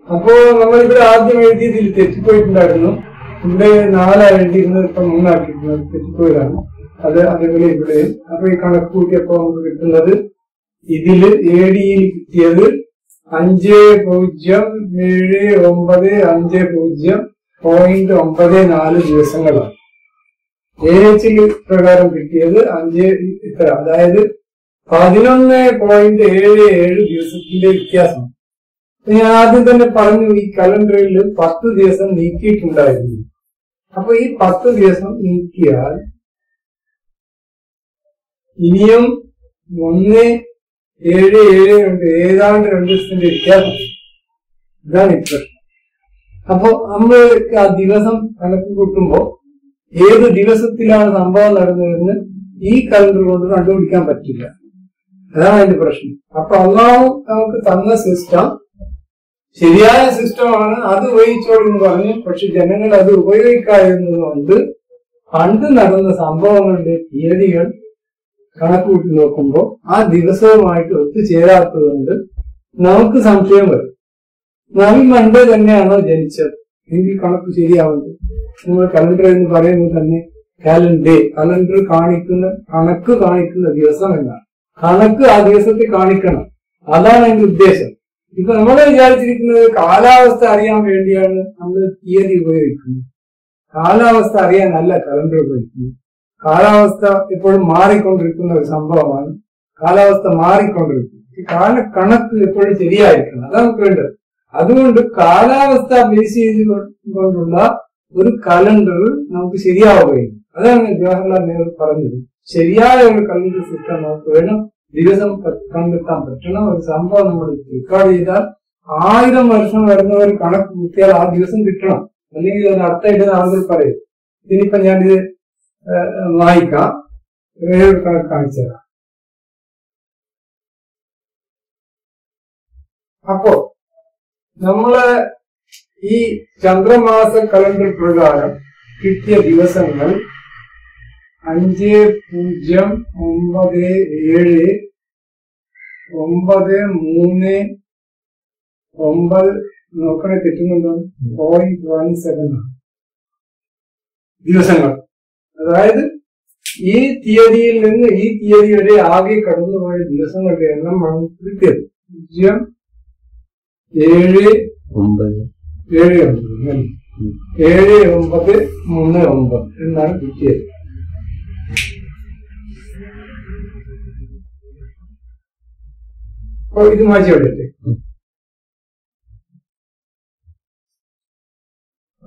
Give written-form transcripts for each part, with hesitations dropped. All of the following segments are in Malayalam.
അപ്പോ നമ്മളിവിടെ ആദ്യം എഴുതിയതിൽ തെറ്റിപ്പോയിട്ടുണ്ടായിരുന്നു. ഇവിടെ 4 എഴുതിയിരുന്നത് ഇപ്പൊ 3 ആക്കിയിരുന്നത് തെറ്റിപ്പോയതാണ്. അത് അതേപോലെ ഇവിടെ. അപ്പൊ ഈ കണക്ക് കൂട്ടിയപ്പോ നമുക്ക് കിട്ടുന്നത് ഇതില് AD യിൽ കിട്ടിയത് 50.50.94 ദിവസങ്ങളാണ്. AH പ്രകാരം കിട്ടിയത് 5 ഇത്ര, അതായത് 11.77 ദിവസത്തിന്റെ വ്യത്യാസം. ഞാൻ ആദ്യം തന്നെ പറഞ്ഞു ഈ കലണ്ടറിൽ 10 ദിവസം നീക്കിയിട്ടുണ്ടായിരുന്നു. അപ്പൊ ഈ 10 ദിവസം നീക്കിയാൽ ഇനിയും 1.77 ഉണ്ട്, ഏതാണ്ട് 2 ദിവസത്തിന്റെ വ്യത്യാസം. ഇതാണ് ഈ പ്രശ്നം. അപ്പൊ നമ്മൾ ആ ദിവസം കണക്ക് കൂട്ടുമ്പോ ഏത് ദിവസത്തിലാണ് സംഭവം നടന്നതെന്ന് ഈ കലണ്ടർ കൊണ്ട് കണ്ടുപിടിക്കാൻ പറ്റില്ല. അതാണ് അതിന്റെ പ്രശ്നം. അപ്പൊ അള്ളാഹു നമുക്ക് തന്ന സിസ്റ്റം ശരിയായ സിസ്റ്റമാണ്, അത് ഉപയോഗിച്ചോളെന്ന് പറഞ്ഞു. പക്ഷെ ജനങ്ങൾ അത് ഉപയോഗിക്കാതിരുന്നതുകൊണ്ട് പണ്ട് നടന്ന സംഭവങ്ങളുടെ തീയതികൾ കണക്കുകൂട്ടി നോക്കുമ്പോൾ ആ ദിവസവുമായിട്ട് ഒത്തുചേരാത്തതുകൊണ്ട് നമുക്ക് സംശയം വരും. നബി മൺഡേ തന്നെയാണോ ജനിച്ചത്? എങ്കിൽ കണക്ക് ശരിയാവുന്നത്. നമ്മൾ കലണ്ടർ എന്ന് പറയുന്നത് തന്നെ കാലണ്ടർ, കലണ്ടർ കണക്ക് കാണിക്കുന്ന ദിവസം എന്നാണ്. കണക്ക് ആ ദിവസത്തെ കാണിക്കണം, അതാണ് അതിന്റെ ഉദ്ദേശം. ഇപ്പൊ നമ്മൾ വിചാരിച്ചിരിക്കുന്നത് കാലാവസ്ഥ അറിയാൻ വേണ്ടിയാണ് നമ്മൾ തീയതി ഉപയോഗിക്കുന്നത്. കാലാവസ്ഥ അറിയാനല്ല കലണ്ടർ ഉപയോഗിക്കുന്നത്. കാലാവസ്ഥ എപ്പോഴും മാറിക്കൊണ്ടിരിക്കുന്ന ഒരു സംഭവമാണ്. കാലാവസ്ഥ മാറിക്കൊണ്ടിരിക്കും. കണക്ക് എപ്പോഴും ശരിയായിരിക്കണം, അതാണ് നമുക്ക് വേണ്ടത്. അതുകൊണ്ട് കാലാവസ്ഥ ബേസ് ചെയ്തുകൊണ്ടുള്ള ഒരു കലണ്ടർ നമുക്ക് ശരിയാവുകയും, അതാണ് ജവഹർലാൽ നെഹ്റു പറഞ്ഞത്. ശരിയായ ഒരു കലണ്ടർ സിസ്റ്റം നമുക്ക് വേണം. ദിവസം കണ്ടെത്താൻ പറ്റണം. ഒരു സംഭവം നമ്മൾ റെക്കോർഡ് ചെയ്താൽ 1000 വർഷം വരുന്നവർ കണക്ക് കൂട്ടിയാൽ ആ ദിവസം കിട്ടണം. അല്ലെങ്കിൽ അത് അർത്ഥമായിട്ട് ആളുകൾ പറയും. ഇതിനിപ്പോ ഞാനിത് വായിക്കാം, വേറൊരു കണക്ക് കാണിച്ചു തരാം. അപ്പോ നമ്മള് ഈ ചന്ദ്രമാസ കലണ്ടർ പ്രകാരം കിട്ടിയ ദിവസങ്ങൾ 5.097.939 നോക്കണേ, തെറ്റുന്നുണ്ടോ? 0.17 ദിവസങ്ങൾ. അതായത് ഈ തീയതിയിൽ നിന്ന് ഈ തീയതി വരെ ആകെ കടന്നുപോയ ദിവസങ്ങളുടെ എണ്ണം കിട്ടിയത് 0.7939 എന്നാണ് കിട്ടിയത്. അപ്പൊ ഇത് മാറ്റി വിടട്ടെ.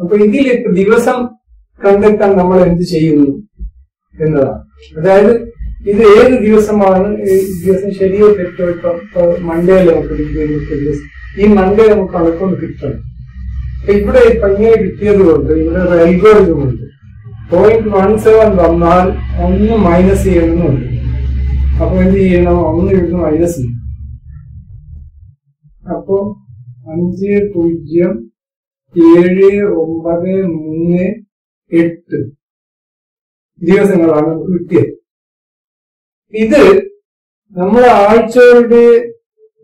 അപ്പൊ ഇതിലിപ്പോ ദിവസം കണ്ടെത്താൻ നമ്മൾ എന്ത് ചെയ്യുന്നു എന്നതാണ്. അതായത് ഇത് ഏത് ദിവസമാണ്, ദിവസം ശരിയോ തെറ്റോ? ഇപ്പൊ മൺഡേയിൽ നമുക്ക് ദിവസം, ഈ മൺഡേ നമുക്ക് കണക്കൊണ്ട് കിട്ടണം. ഇവിടെ ഇങ്ങനെ കിട്ടിയത് കൊണ്ട് ഇവിടെ ഒരു അൽഗോരിതം ഉണ്ട്. 0.17 വന്നാൽ 1 മൈനസ് ചെയ്യണമെന്നുണ്ട്. അപ്പൊ എന്ത് ചെയ്യണം? 1 ഇവിടുന്ന് മൈനസ് ചെയ്യണം. അപ്പോ 5.07938 ദിവസങ്ങളാണ് കിട്ടിയത്. ഇത് നമ്മുടെ ആഴ്ചകളുടെ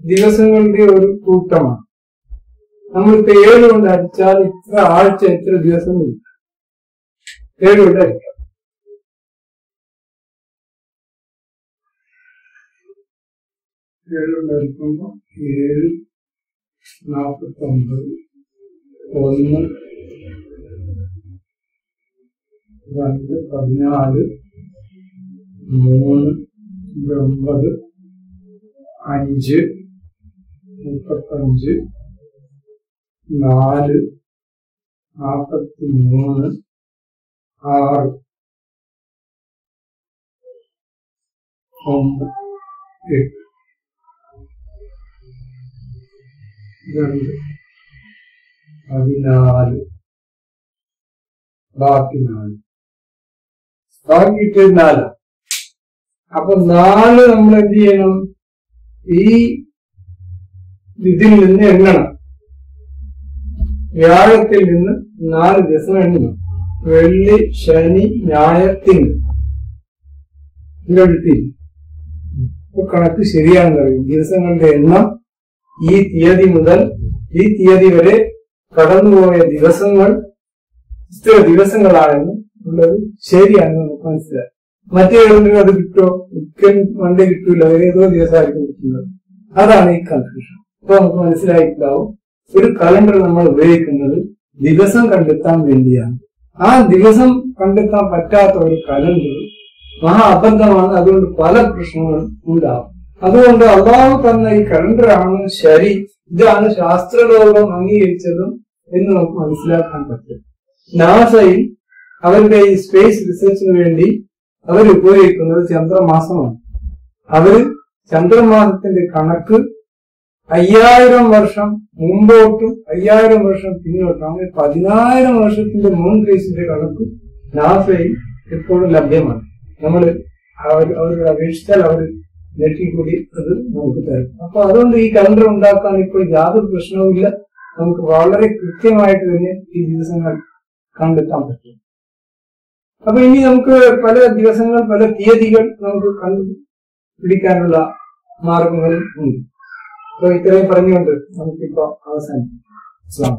ദിവസങ്ങളുടെ ഒരു കൂട്ടമാണ്. നമ്മളിപ്പോ 7 കൊണ്ട് അടിച്ചാൽ ഇത്ര ആഴ്ച എത്ര ദിവസം കിട്ടും? 7 കൊണ്ട് അടിക്കാം. 7 കൊണ്ട് അടിക്കുമ്പോ 7, 49, 1, 2, 14, 3, 9, 5, 35, 4, 43, 6, 9, 8, 2, 14, ബാക്കി 4, ബാക്കി കിട്ടിയത് 4. അപ്പൊ 4 നമ്മൾ എന്ത് ചെയ്യണം? ഈ ഇതിൽ നിന്ന് എണ്ണണം. വ്യാഴത്തിൽ നിന്ന് 4 ദിവസം എണ്ണണം. വെള്ളി, ശനി, ഞായർ, തിങ്കൾ. ഇതെടുത്തി ഇപ്പൊ കണക്ക് ശരിയാണെന്ന് പറയും. ദിവസങ്ങളുടെ എണ്ണം ഈ തീയതി മുതൽ ഈ തീയതി വരെ കടന്നുപോയ ദിവസങ്ങൾ ഇത്ര ദിവസങ്ങളാണെന്ന് ഉള്ളത് ശരിയാണെന്ന് നമുക്ക് മനസ്സിലായി. മറ്റേതെങ്കിലും അത് കിട്ടോ, വണ്ടി കിട്ടൂല, ഏതോ ദിവസമായിരിക്കും കിട്ടുന്നത്. അതാണ് ഈ കൺഫ്യൂഷൻ. അപ്പൊ നമുക്ക് മനസ്സിലായിട്ടുണ്ടാവും, ഒരു കലണ്ടർ നമ്മൾ ഉപയോഗിക്കുന്നത് ദിവസം കണ്ടെത്താൻ വേണ്ടിയാണ്. ആ ദിവസം കണ്ടെത്താൻ പറ്റാത്ത ഒരു കലണ്ടർ മഹാ അബദ്ധമാണ്. അതുകൊണ്ട് പല പ്രശ്നങ്ങളും ഉണ്ടാവും. അതുകൊണ്ട് അള്ളാഹു തന്ന ഈ കലണ്ടറാണ് ശരി, ഇതാണ് ശാസ്ത്രലോകം അംഗീകരിച്ചതും എന്ന് നമുക്ക് മനസ്സിലാക്കാൻ പറ്റും. നാസയിൽ അവരുടെ ഈ സ്പേസ് റിസർച്ചിന് വേണ്ടി അവർ ഉപയോഗിക്കുന്നത് ചന്ദ്രമാസമാണ്. അവര് ചന്ദ്രമാസത്തിന്റെ കണക്ക് 5000 വർഷം മുമ്പോട്ടും 5000 വർഷം പിന്നോട്ടും, അങ്ങനെ 10000 വർഷത്തിന്റെ മൂൺ ഫേസിന്റെ കണക്ക് നാസയിൽ എപ്പോഴും ലഭ്യമാണ്. അവരോട് അപേക്ഷിച്ചാൽ അവർ നെറ്റിൽ കൂടി അത് നമുക്ക് തരും. അപ്പൊ അതുകൊണ്ട് ഈ കലണ്ടർ ഉണ്ടാക്കാൻ ഇപ്പോൾ യാതൊരു പ്രശ്നവുമില്ല. നമുക്ക് വളരെ കൃത്യമായിട്ട് തന്നെ ഈ ദിവസങ്ങൾ കണ്ടെത്താൻ പറ്റും. അപ്പൊ ഇനി നമുക്ക് പല ദിവസങ്ങൾ, പല തീയതികൾ നമുക്ക് കണ്ടുപിടിക്കാനുള്ള മാർഗങ്ങളും ഉണ്ട്. അപ്പൊ ഇത്രയും പറഞ്ഞുകൊണ്ട് നമുക്കിപ്പോ അവസാനിക്കാം.